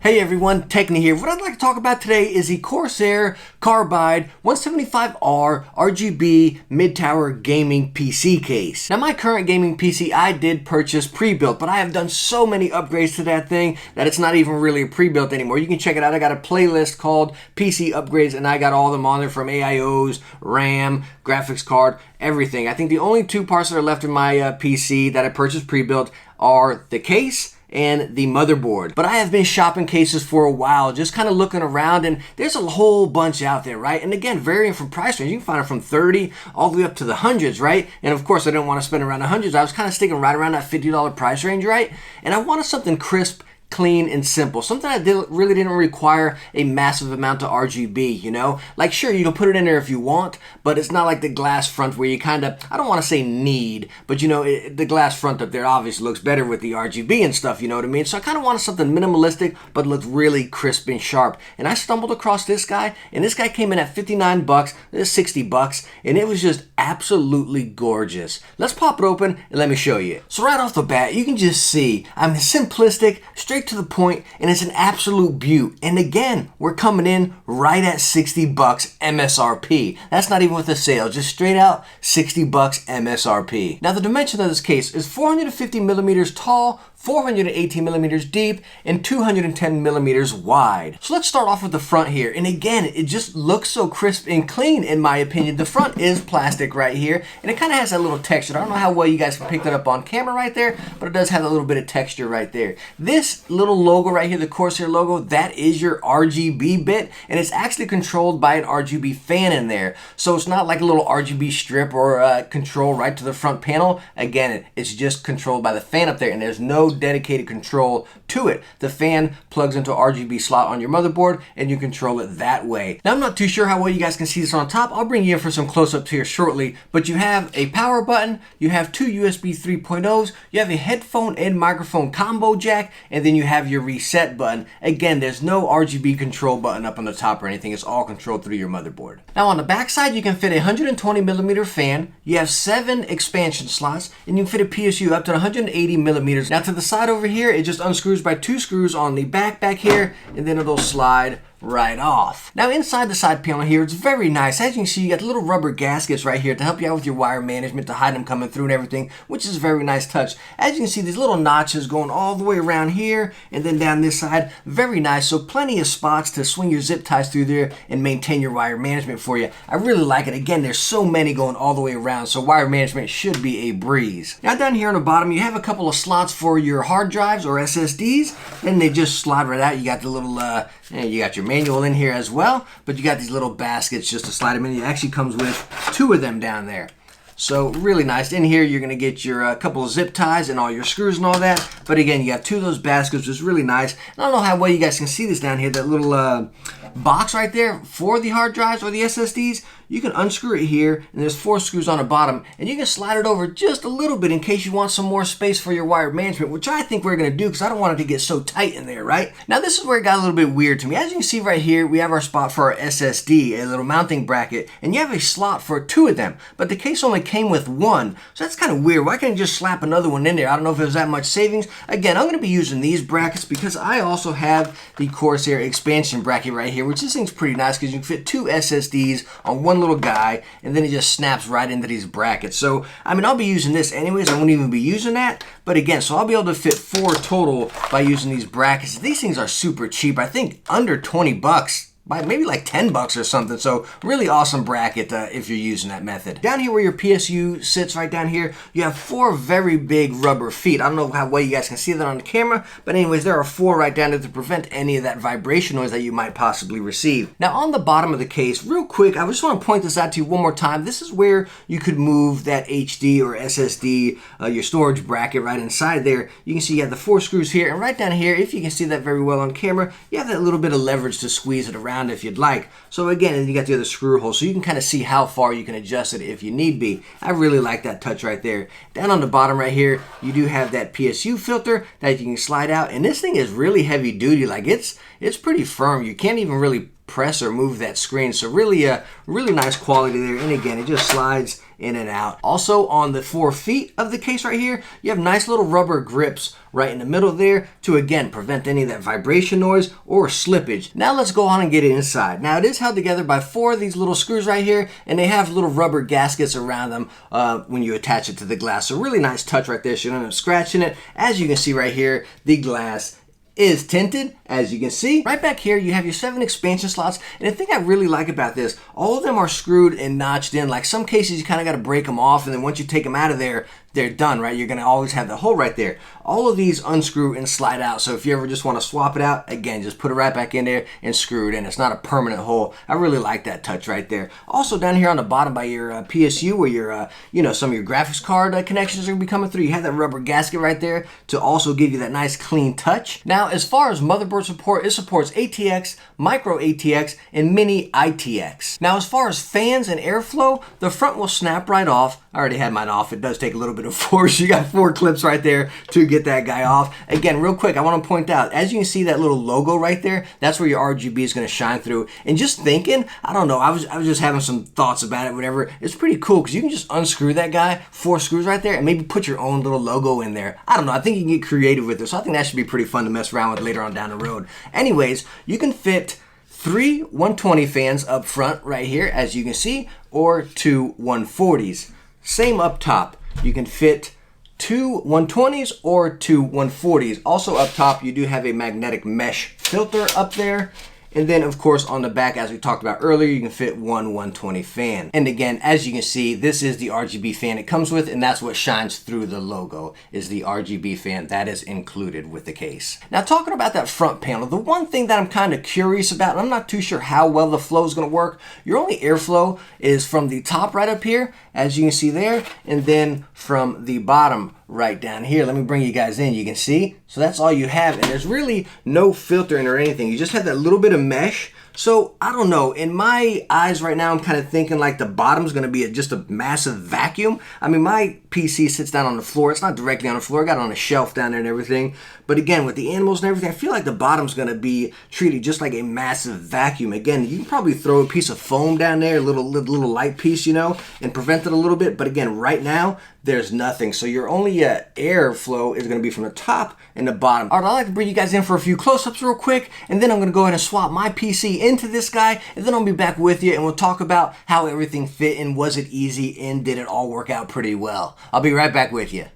Hey everyone, Techni here. What I'd like to talk about today is the Corsair Carbide 175R RGB mid-tower gaming PC case. Now my current gaming PC I did purchase pre-built, but I have done so many upgrades to that thing that it's not even really a pre-built anymore. You can check it out. I got a playlist called PC upgrades and I got all of them on there, from AIOs, RAM, graphics card, everything. I think the only two parts that are left in my PC that I purchased pre-built are the case and the motherboard. But I have been shopping cases for a while, just kind of looking around, and there's a whole bunch out there, right? And again, varying from price range. You can find it from 30 all the way up to the hundreds, right? And of course, I didn't want to spend around the hundreds. I was kind of sticking right around that $50 price range, right? And I wanted something crisp, clean, and simple. Something that really didn't require a massive amount of RGB, you know? Like, sure, you can put it in there if you want, but it's not like the glass front where you kind of, I don't want to say need, but you know, the glass front up there obviously looks better with the RGB and stuff, you know what I mean? So I kind of wanted something minimalistic, but looked really crisp and sharp. And I stumbled across this guy, and this guy came in at 59 bucks, this is 60 bucks, and it was just absolutely gorgeous. Let's pop it open and let me show you. So right off the bat, you can just see, I'm simplistic, straight to the point, and it's an absolute beaut. And again, we're coming in right at 60 bucks MSRP. That's not even with the sale, just straight out 60 bucks MSRP. Now the dimension of this case is 450 millimeters tall, 418 millimeters deep, and 210 millimeters wide. So let's start off with the front here. And again, it just looks so crisp and clean in my opinion. The front is plastic right here, and it kind of has that little texture. I don't know how well you guys can pick that up on camera right there, but it does have a little bit of texture right there. This little logo right here, the Corsair logo, that is your RGB bit, and it's actually controlled by an RGB fan in there. So it's not like a little RGB strip or control right to the front panel. Again, it's just controlled by the fan up there, and there's no dedicated control to it. The fan plugs into an RGB slot on your motherboard and you control it that way. Now I'm not too sure how well you guys can see this on top. I'll bring you in for some close-ups here shortly, but you have a power button, you have two USB 3.0s, you have a headphone and microphone combo jack, and then you have your reset button. Again, there's no RGB control button up on the top or anything. It's all controlled through your motherboard. Now on the back side, you can fit a 120 millimeter fan, you have 7 expansion slots, and you can fit a PSU up to 180 millimeters. Now to the side over here, it just unscrews by 2 screws on the back here, and then it'll slide right off. Now inside the side panel here, it's very nice. As you can see, you got little rubber gaskets right here to help you out with your wire management, to hide them coming through and everything, which is a very nice touch. As you can see, these little notches going all the way around here and then down this side, very nice. So plenty of spots to swing your zip ties through there and maintain your wire management for you. I really like it. Again, there's so many going all the way around, so wire management should be a breeze. Now down here on the bottom, you have a couple of slots for your hard drives or SSDs, and they just slide right out. You got the little, you got your manual in here as well, but you got these little baskets just to slide them in. It actually comes with 2 of them down there. So really nice. In here, you're going to get your couple of zip ties and all your screws and all that. But again, you got 2 of those baskets, which is really nice. And I don't know how well you guys can see this down here, that little box right there for the hard drives or the SSDs. You can unscrew it here, and there's 4 screws on the bottom, and you can slide it over just a little bit in case you want some more space for your wire management, which I think we're going to do because I don't want it to get so tight in there, right? Now this is where it got a little bit weird to me. As you can see right here, we have our spot for our SSD, a little mounting bracket, and you have a slot for 2 of them, but the case only came with 1, so that's kind of weird. Why can't you just slap another one in there? I don't know if it was that much savings. Again, I'm going to be using these brackets because I also have the Corsair expansion bracket right here, which this thing's pretty nice because you can fit 2 SSDs on one little guy, and then it just snaps right into these brackets. So I mean, I'll be using this anyways. I won't even be using that, but again, so I'll be able to fit 4 total by using these brackets. These things are super cheap. I think under 20 bucks, by maybe like 10 bucks or something. So really awesome bracket if you're using that method. Down here where your PSU sits, right down here, you have 4 very big rubber feet. I don't know how well you guys can see that on the camera, but anyways, there are 4 right down there to prevent any of that vibration noise that you might possibly receive. Now on the bottom of the case, real quick, I just want to point this out to you one more time. This is where you could move that HD or SSD, your storage bracket right inside there. You can see you have the 4 screws here, and right down here, if you can see that very well on camera, you have that little bit of leverage to squeeze it around if you'd like. So again, and you got the other screw hole, so you can kind of see how far you can adjust it if you need be. I really like that touch right there. Down on the bottom right here, you do have that PSU filter that you can slide out, and this thing is really heavy duty. Like it's pretty firm. You can't even really press or move that screen. So really nice quality there. And again, it just slides in and out. Also on the 4 feet of the case right here, you have nice little rubber grips right in the middle there to again prevent any of that vibration noise or slippage. Now let's go on and get it inside. Now it is held together by 4 of these little screws right here, and they have little rubber gaskets around them when you attach it to the glass. So really nice touch right there, so you don't end up scratching it. As you can see right here, the glass is tinted, as you can see. Right back here, you have your 7 expansion slots, and the thing I really like about this, all of them are screwed and notched in. Like some cases, you kind of got to break them off, and then once you take them out of there, they're done, right? You're going to always have the hole right there. All of these unscrew and slide out, so if you ever just want to swap it out, again, just put it right back in there and screw it in. It's not a permanent hole. I really like that touch right there. Also, down here on the bottom by your PSU, where your, some of your graphics card connections are going to be coming through, you have that rubber gasket right there to also give you that nice clean touch. Now, as far as motherboard support, it supports ATX, micro ATX, and mini ITX. Now, as far as fans and airflow, the front will snap right off. I already had mine off. It does take a little bit of force. You got 4 clips right there to get that guy off. Again, real quick, I want to point out, as you can see that little logo right there, that's where your RGB is going to shine through. And just thinking, I don't know, I was just having some thoughts about it, whatever. It's pretty cool because you can just unscrew that guy, 4 screws right there, and maybe put your own little logo in there. I don't know. I think you can get creative with it. So I think that should be pretty fun to mess around with later on down the road. Anyways, you can fit 3 120 fans up front right here, as you can see, or 2 140s. Same up top. You can fit 2 120s or 2 140s. Also up top, you do have a magnetic mesh filter up there. And then, of course, on the back, as we talked about earlier, you can fit 1 120 fan. And again, as you can see, this is the RGB fan it comes with, and that's what shines through the logo, is the RGB fan that is included with the case. Now, talking about that front panel, the one thing that I'm kind of curious about, and I'm not too sure how well the flow is going to work, your only airflow is from the top right up here, as you can see there, and then from the bottom right down here. Let me bring you guys in. You can see. So that's all you have, and there's really no filtering or anything. You just have that little bit of mesh. So I don't know, in my eyes right now, I'm kind of thinking like the bottom's going to be just a massive vacuum. I mean, my PC sits down on the floor. It's not directly on the floor. I got it on a shelf down there and everything. But again, with the animals and everything, I feel like the bottom's going to be treated just like a massive vacuum. Again, you can probably throw a piece of foam down there, a little light piece, and prevent it a little bit. But again, right now, there's nothing. So your only airflow is going to be from the top and the bottom. All right, I'd like to bring you guys in for a few close-ups real quick, and then I'm going to go ahead and swap my PC into this guy, and then I'll be back with you, and we'll talk about how everything fit and was it easy and did it all work out pretty well. I'll be right back with you.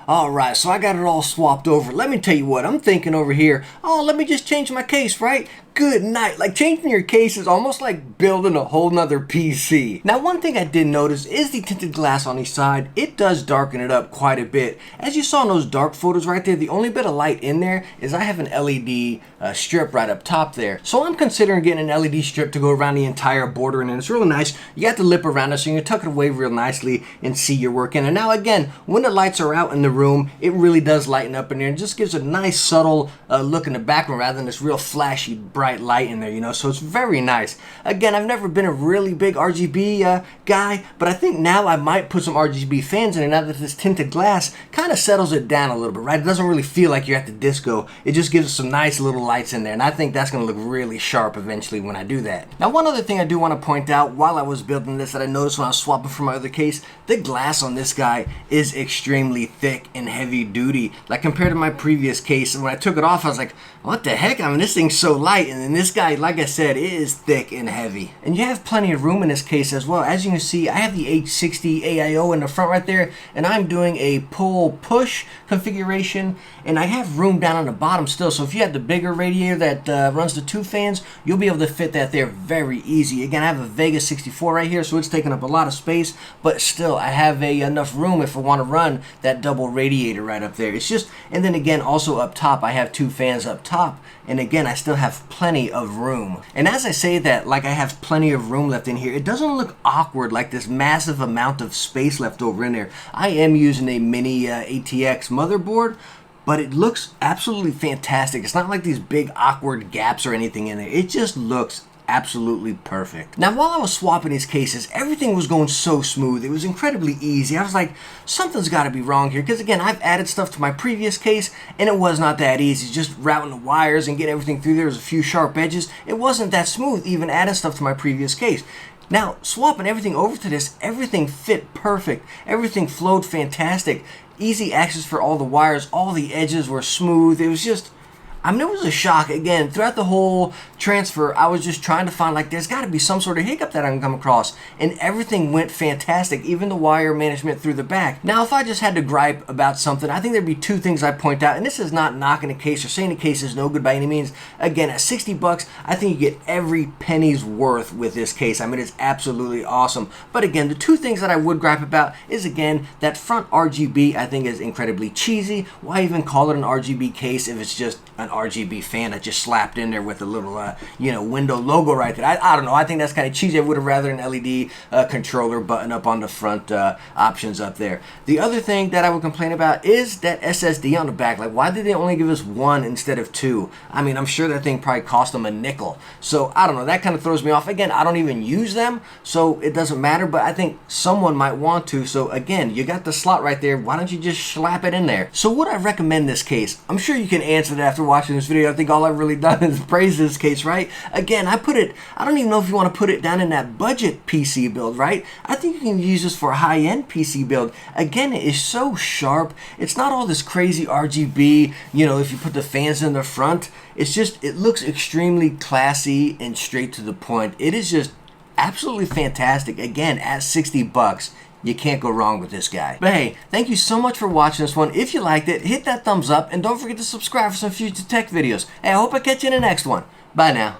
Alright, so I got it all swapped over. Let me tell you what, I'm thinking over here, oh, let me just change my case, right? Good night. Like, changing your case is almost like building a whole nother PC. Now, one thing I did notice is the tinted glass on each side. It does darken it up quite a bit. As you saw in those dark photos right there, the only bit of light in there is I have an LED strip right up top there. So I'm considering getting an LED strip to go around the entire border, and it's really nice. You got the lip around it, so you can tuck it away real nicely and see your work in. And now again, when the lights are out in the room, it really does lighten up in there and just gives a nice subtle look in the background rather than this real flashy bright bright light in there, you know, so it's very nice. Again, I've never been a really big RGB guy, but I think now I might put some RGB fans in it now that this tinted glass kind of settles it down a little bit, right? It doesn't really feel like you're at the disco. It just gives us some nice little lights in there, and I think that's going to look really sharp eventually when I do that. Now, one other thing I do want to point out while I was building this that I noticed when I was swapping from my other case, the glass on this guy is extremely thick and heavy duty. Like compared to my previous case, and when I took it off, I was like, what the heck? I mean, this thing's so light, and then this guy, like I said, it is thick and heavy. And you have plenty of room in this case as well. As you can see, I have the H60 AIO in the front right there, and I'm doing a pull-push configuration, and I have room down on the bottom still, so if you have the bigger radiator that runs the 2 fans, you'll be able to fit that there very easy. Again, I have a Vega 64 right here, so it's taking up a lot of space, but still, I have enough room if I want to run that double radiator right up there. It's just, and then again, also up top, I have 2 fans up top, and again, I still have plenty of room. And as I say that, like I have plenty of room left in here, it doesn't look awkward like this massive amount of space left over in there. I am using a mini ATX motherboard, but it looks absolutely fantastic. It's not like these big awkward gaps or anything in there. It just looks absolutely perfect. Now, while I was swapping these cases, everything was going so smooth. It was incredibly easy. I was like, something's got to be wrong here, because again, I've added stuff to my previous case, and it was not that easy. Just routing the wires and getting everything through there. There's a few sharp edges. It wasn't that smooth, even adding stuff to my previous case. Now, swapping everything over to this, everything fit perfect. Everything flowed fantastic. Easy access for all the wires. All the edges were smooth. It was just, I mean, it was a shock. Again, throughout the whole transfer, I was just trying to find, like, there's got to be some sort of hiccup that I can come across. And everything went fantastic, even the wire management through the back. Now, if I just had to gripe about something, I think there'd be 2 things I'd point out. And this is not knocking the case or saying the case is no good by any means. Again, at 60 bucks, I think you get every penny's worth with this case. I mean, it's absolutely awesome. But again, the 2 things that I would gripe about is, again, that front RGB I think is incredibly cheesy. Why even call it an RGB case if it's just an RGB fan that just slapped in there with a little, window logo right there? I don't know. I think that's kind of cheesy. I would have rather an LED controller button up on the front options up there. The other thing that I would complain about is that SSD on the back. Like, why did they only give us 1 instead of 2? I mean, I'm sure that thing probably cost them a nickel. So, I don't know. That kind of throws me off. Again, I don't even use them, so it doesn't matter, but I think someone might want to. So, again, you got the slot right there. Why don't you just slap it in there? So, would I recommend this case? I'm sure you can answer that after watching this video. I think all I've really done is praise this case, right? Again, I don't even know if you want to put it down in that budget PC build, right? I think you can use this for a high-end PC build. Again, it is so sharp. It's not all this crazy RGB, if you put the fans in the front. It's just, it looks extremely classy and straight to the point. It is just absolutely fantastic. Again, at 60 bucks. You can't go wrong with this guy. But hey, thank you so much for watching this one. If you liked it, hit that thumbs up, and don't forget to subscribe for some future tech videos. Hey, I hope I catch you in the next one. Bye now.